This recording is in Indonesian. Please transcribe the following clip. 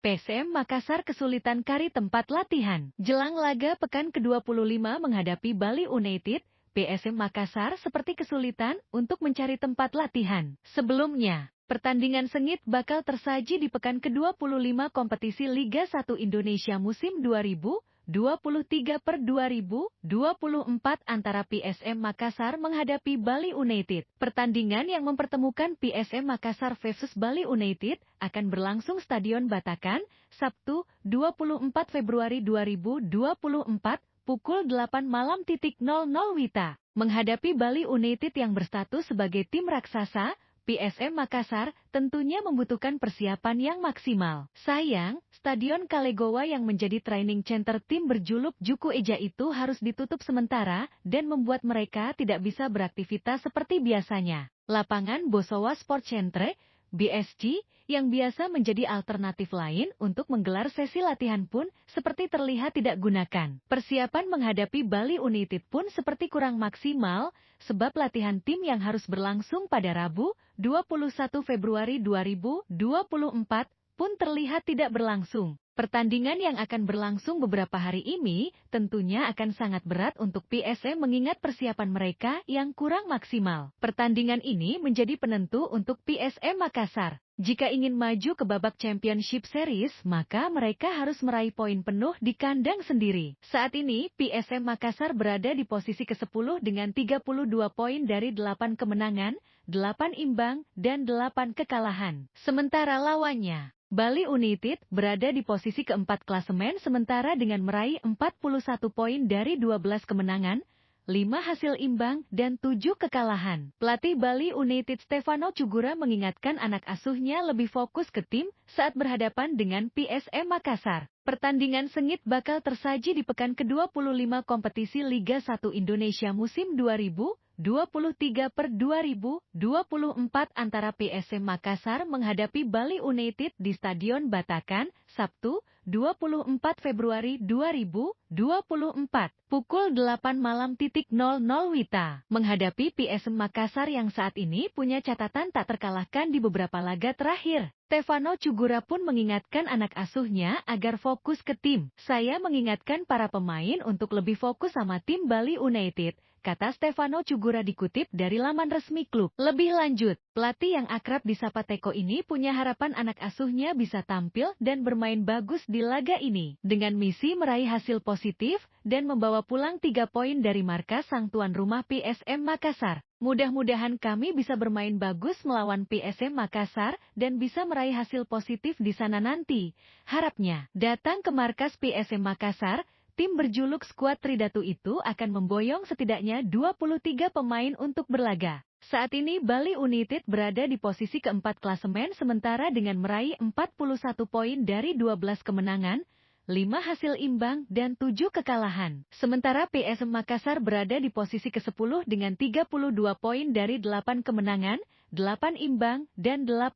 PSM Makassar kesulitan cari tempat latihan. Jelang laga pekan ke-25 menghadapi Bali United, PSM Makassar seperti kesulitan untuk mencari tempat latihan. Sebelumnya, pertandingan sengit bakal tersaji di pekan ke-25 kompetisi Liga 1 Indonesia musim 2023/2024 antara PSM Makassar menghadapi Bali United. Pertandingan yang mempertemukan PSM Makassar versus Bali United akan berlangsung Stadion Batakan, Sabtu, 24 Februari 2024, pukul 8 malam. Wita. Menghadapi Bali United yang berstatus sebagai tim raksasa, PSM Makassar tentunya membutuhkan persiapan yang maksimal. Sayang, Stadion Kalegowa yang menjadi training center tim berjuluk Juku Eja itu harus ditutup sementara dan membuat mereka tidak bisa beraktivitas seperti biasanya. Lapangan Bosowa Sport Centre, BSC, yang biasa menjadi alternatif lain untuk menggelar sesi latihan pun seperti terlihat tidak gunakan. Persiapan menghadapi Bali United pun seperti kurang maksimal, sebab latihan tim yang harus berlangsung pada Rabu, 21 Februari 2024, pun terlihat tidak berlangsung. Pertandingan yang akan berlangsung beberapa hari ini tentunya akan sangat berat untuk PSM mengingat persiapan mereka yang kurang maksimal. Pertandingan ini menjadi penentu untuk PSM Makassar. Jika ingin maju ke babak Championship Series, maka mereka harus meraih poin penuh di kandang sendiri. Saat ini, PSM Makassar berada di posisi ke-10 dengan 32 poin dari 8 kemenangan, 8 imbang, dan 8 kekalahan. Sementara lawannya, Bali United berada di posisi keempat klasemen sementara dengan meraih 41 poin dari 12 kemenangan, 5 hasil imbang, dan 7 kekalahan. Pelatih Bali United Stefano Cugura mengingatkan anak asuhnya lebih fokus ke tim saat berhadapan dengan PSM Makassar. Pertandingan sengit bakal tersaji di pekan ke-25 kompetisi Liga 1 Indonesia musim 2023/2024 antara PSM Makassar menghadapi Bali United di Stadion Batakan, Sabtu, 24 Februari 2024, pukul 8 malam. Wita. Menghadapi PSM Makassar yang saat ini punya catatan tak terkalahkan di beberapa laga terakhir. Stefano Cugura pun mengingatkan anak asuhnya agar fokus ke tim. Saya mengingatkan para pemain untuk lebih fokus sama tim Bali United, kata Stefano Cugura dikutip dari laman resmi klub. Lebih lanjut, pelatih yang akrab disapa Teko ini punya harapan anak asuhnya bisa tampil dan bermain bagus di laga ini. Dengan misi meraih hasil positif dan membawa pulang 3 poin dari markas sang tuan rumah PSM Makassar. Mudah-mudahan kami bisa bermain bagus melawan PSM Makassar dan bisa meraih hasil positif di sana nanti. Harapnya, datang ke markas PSM Makassar, tim berjuluk skuad Tridatu itu akan memboyong setidaknya 23 pemain untuk berlaga. Saat ini Bali United berada di posisi keempat klasemen sementara dengan meraih 41 poin dari 12 kemenangan, 5 hasil imbang, dan 7 kekalahan. Sementara PSM Makassar berada di posisi ke-10 dengan 32 poin dari 8 kemenangan, 8 imbang, dan 8